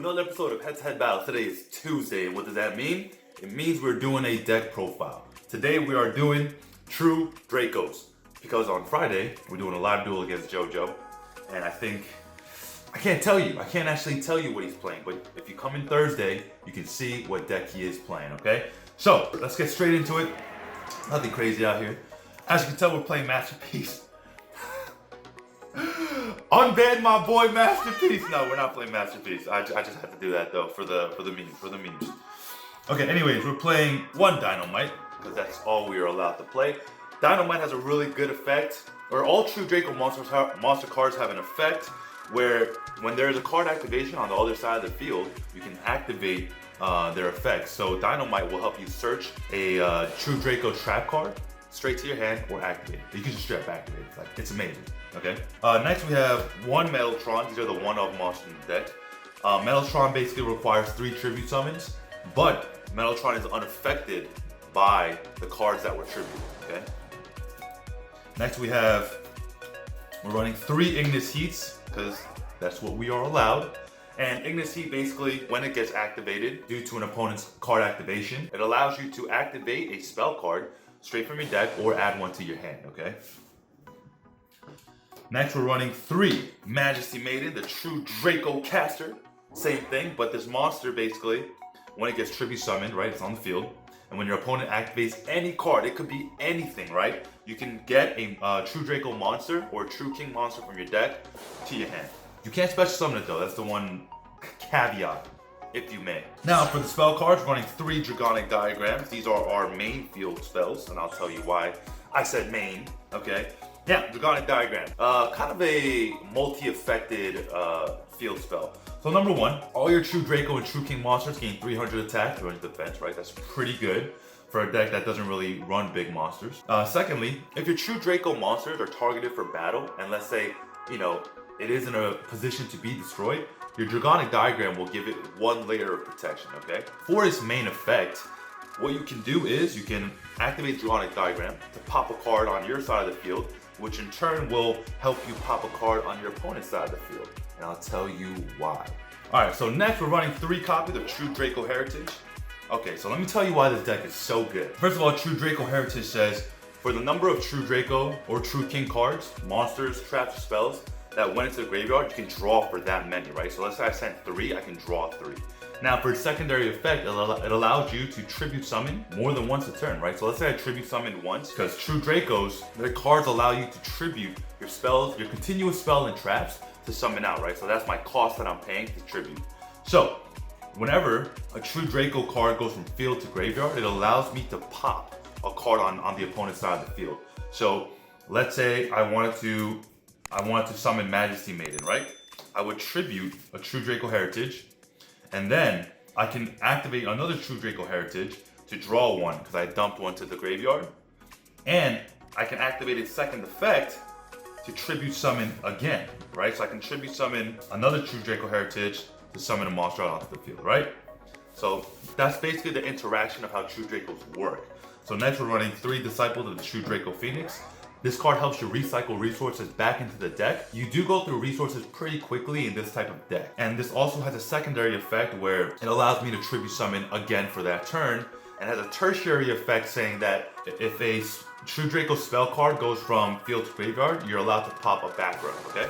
another episode of HeadToHead Battles. Today is Tuesday, and what does that mean? It means we're doing a deck profile. Today we are doing True Dracos, because on Friday we're doing a live duel against JoJo, and I can't actually tell you what he's playing, but if you come in Thursday, you can see what deck he is playing, okay? So, let's get straight into it. Nothing crazy out here. As you can tell, we're playing Masterpiece. Unban my boy Masterpiece. No, we're not playing Masterpiece. I just had to do that though for the memes. Okay, anyways, we're playing one Dynamite because that's all we are allowed to play. Dynamite has a really good effect, or all True Draco monster cards have an effect where when there is a card activation on the other side of the field, you can activate their effects. So Dynamite will help you search a True Draco trap card straight to your hand or activate it. You can just straight up activate it. It's amazing. Okay. Next we have one Metaltron. These are the one-of monsters in the deck. Metaltron basically requires 3 tribute summons, but Metaltron is unaffected by the cards that were tributed. Okay. Next we're running 3 Ignis Heats because that's what we are allowed. And Ignis Heat basically, when it gets activated due to an opponent's card activation, it allows you to activate a spell card straight from your deck or add one to your hand. Okay. Next, we're running 3 Majesty Maiden, the True Draco Caster. Same thing, but this monster basically, when it gets tribute summoned, right, it's on the field, and when your opponent activates any card, it could be anything, right? You can get a True Draco monster or True King monster from your deck to your hand. You can't special summon it though, that's the one caveat, if you may. Now, for the spell cards, running 3 Dragonic Diagrams. These are our main field spells, and I'll tell you why I said main, okay? Yeah, Dragonic Diagram. Kind of a multi-affected field spell. So number 1, all your True Draco and True King monsters gain 300 attack, 300 defense, right? That's pretty good for a deck that doesn't really run big monsters. Secondly, if your True Draco monsters are targeted for battle, and let's say, it is in a position to be destroyed, your Dragonic Diagram will give it 1 layer of protection, okay? For its main effect, what you can do is you can activate Dragonic Diagram to pop a card on your side of the field, which in turn will help you pop a card on your opponent's side of the field. And I'll tell you why. Alright, so next we're running 3 copies of True Draco Heritage. Okay, so let me tell you why this deck is so good. First of all, True Draco Heritage says, for the number of True Draco or True King cards, monsters, traps, or spells that went into the graveyard, you can draw for that many, right? So let's say I sent 3, I can draw 3. Now for its secondary effect, it allows you to tribute summon more than once a turn, right? So let's say I tribute summoned once, because True Dracos, their cards allow you to tribute your spells, your continuous spell and traps to summon out, right? So that's my cost that I'm paying to tribute. So whenever a True Draco card goes from field to graveyard, it allows me to pop a card on the opponent's side of the field. So let's say I wanted to summon Majesty Maiden, right? I would tribute a True Draco Heritage, and then I can activate another True Draco Heritage to draw 1 because I dumped 1 to the graveyard. And I can activate its second effect to tribute summon again, right? So I can tribute summon another True Draco Heritage to summon a monster out onto the field, right? So that's basically the interaction of how True Dracos work. So next we're running 3 Disciples of the True Draco Phoenix. This card helps you recycle resources back into the deck. You do go through resources pretty quickly in this type of deck. And this also has a secondary effect where it allows me to tribute summon again for that turn, and has a tertiary effect saying that if a True Draco spell card goes from field to graveyard, you're allowed to pop a back row, okay?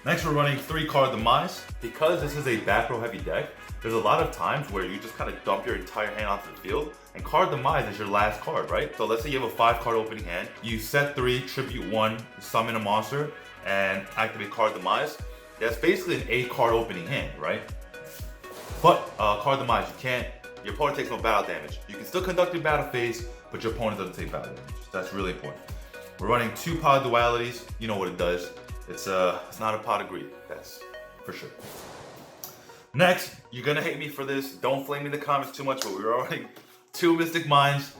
Next we're running 3 Card Demise. Because this is a back row heavy deck, there's a lot of times where you just kind of dump your entire hand onto the field, and Card Demise is your last card, right? So let's say you have a 5 card opening hand, you set 3, tribute 1, summon a monster, and activate Card Demise. That's basically an 8 card opening hand, right? But Card Demise, your opponent takes no battle damage. You can still conduct your battle phase, but your opponent doesn't take battle damage. That's really important. We're running 2 Pod Dualities. You know what it does. It's not a pot of greed, that's for sure. Next, you're gonna hate me for this. Don't flame me in the comments too much, but we're running 2 Mystic Minds.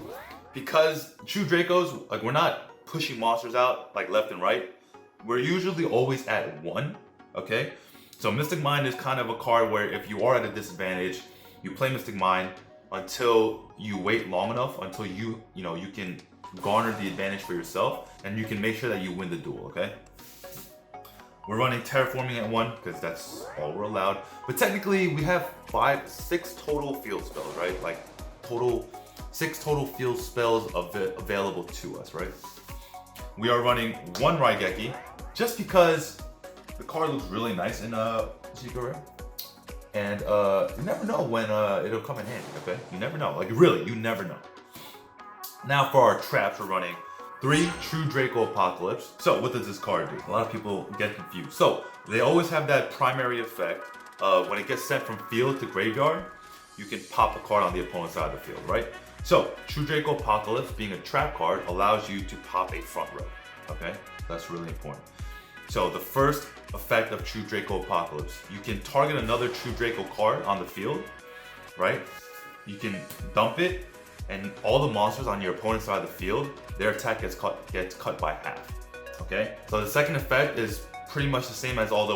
Because True Dracos, we're not pushing monsters out left and right. We're usually always at 1, okay? So Mystic Mind is kind of a card where if you are at a disadvantage, you play Mystic Mind until you wait long enough until you can garner the advantage for yourself, and you can make sure that you win the duel, okay? We're running terraforming at 1 because that's all we're allowed. But technically we have 6 total field spells, right? Like 6 total field spells available to us, right? We are running 1 Raigeki just because the card looks really nice in Secret Rare. And you never know when it'll come in handy, okay? You never know, like really, you never know. Now for our traps, we're running 3 True Draco Apocalypse. So what does this card do? A lot of people get confused. So they always have that primary effect of when it gets sent from field to graveyard, you can pop a card on the opponent's side of the field, right? So True Draco Apocalypse, being a trap card, allows you to pop a front row, okay? That's really important. So the first effect of True Draco Apocalypse, you can target another True Draco card on the field, right? You can dump it, and all the monsters on your opponent's side of the field, their attack gets cut by half, okay? So the second effect is pretty much the same as all the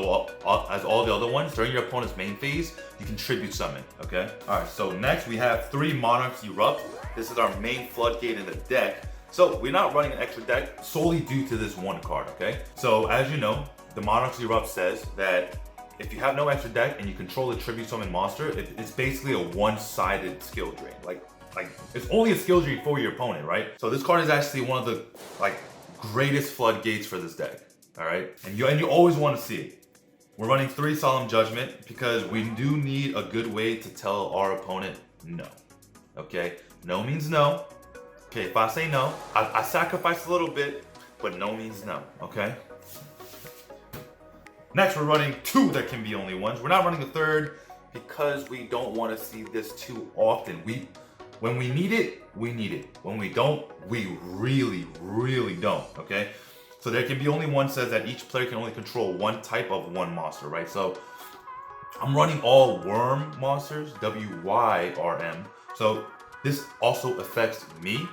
other ones. During your opponent's main phase, you can tribute summon, okay? All right, so next we have 3 Monarchs Erupt. This is our main floodgate in the deck. So we're not running an extra deck solely due to this 1 card, okay? So as you know, the Monarchs Erupt says that if you have no extra deck and you control a tribute summon monster, it's basically a one-sided skill drain. Like it's only a skill drain for your opponent, right? So this card is actually one of the greatest floodgates for this deck. All right, and you always want to see it. We're running 3 Solemn Judgment because we do need a good way to tell our opponent no. Okay, no means no. Okay, if I say no, I sacrifice a little bit, but no means no. Okay. Next, we're running 2 that can be only ones. We're not running a 3rd because we don't want to see this too often. When we need it, we need it. When we don't, we really, really don't. Okay. So there can be only one says that each player can only control 1 type of 1 monster, right? So I'm running all worm monsters, WYRM. So this also affects me.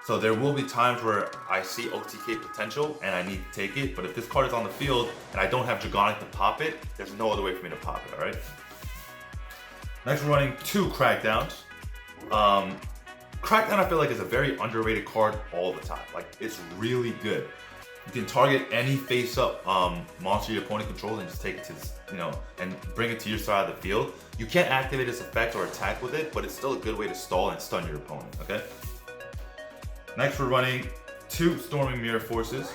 So there will be times where I see OTK potential and I need to take it. But if this card is on the field and I don't have Dragonic to pop it, there's no other way for me to pop it, all right? Next, we're running 2 Crackdowns. Crackdown, I feel like, is a very underrated card all the time. Like, it's really good. You can target any face-up monster your opponent controls and just take it to this, and bring it to your side of the field. You can't activate its effect or attack with it, but it's still a good way to stall and stun your opponent, okay? Next, we're running 2 Storming Mirror Forces.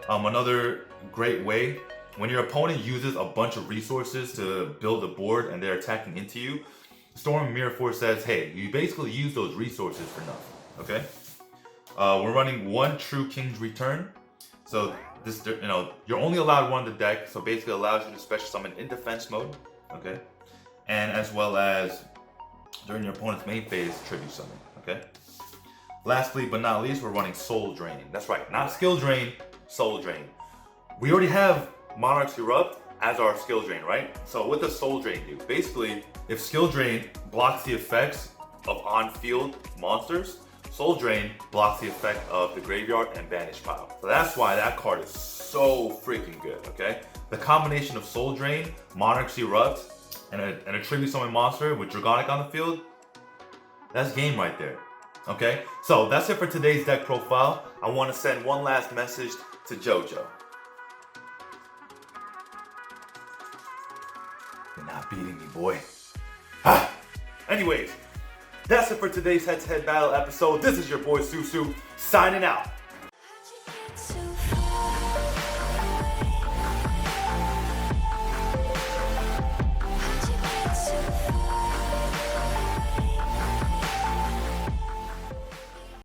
Another great way, when your opponent uses a bunch of resources to build a board and they're attacking into you, Storming Mirror Force says, hey, you basically use those resources for nothing, okay? We're running 1 True King's Return. So this, you're only allowed 1 in the deck, so basically allows you to special summon in defense mode, okay? And as well as during your opponent's main phase, tribute summon, okay? Lastly, but not least, we're running Soul Drain. That's right, not Skill Drain, Soul Drain. We already have Monarchs Erupt as our Skill Drain, right? So what does Soul Drain do? Basically, if Skill Drain blocks the effects of on-field monsters, Soul Drain blocks the effect of the graveyard and banish pile. So that's why that card is so freaking good, okay? The combination of Soul Drain, Monarchs Erupt, and a tribute summon monster with Dragonic on the field, that's game right there, okay? So that's it for today's deck profile. I want to send one last message to JoJo. You're not beating me, boy. Anyways, that's it for today's head-to-head battle episode. This is your boy SuSu, signing out.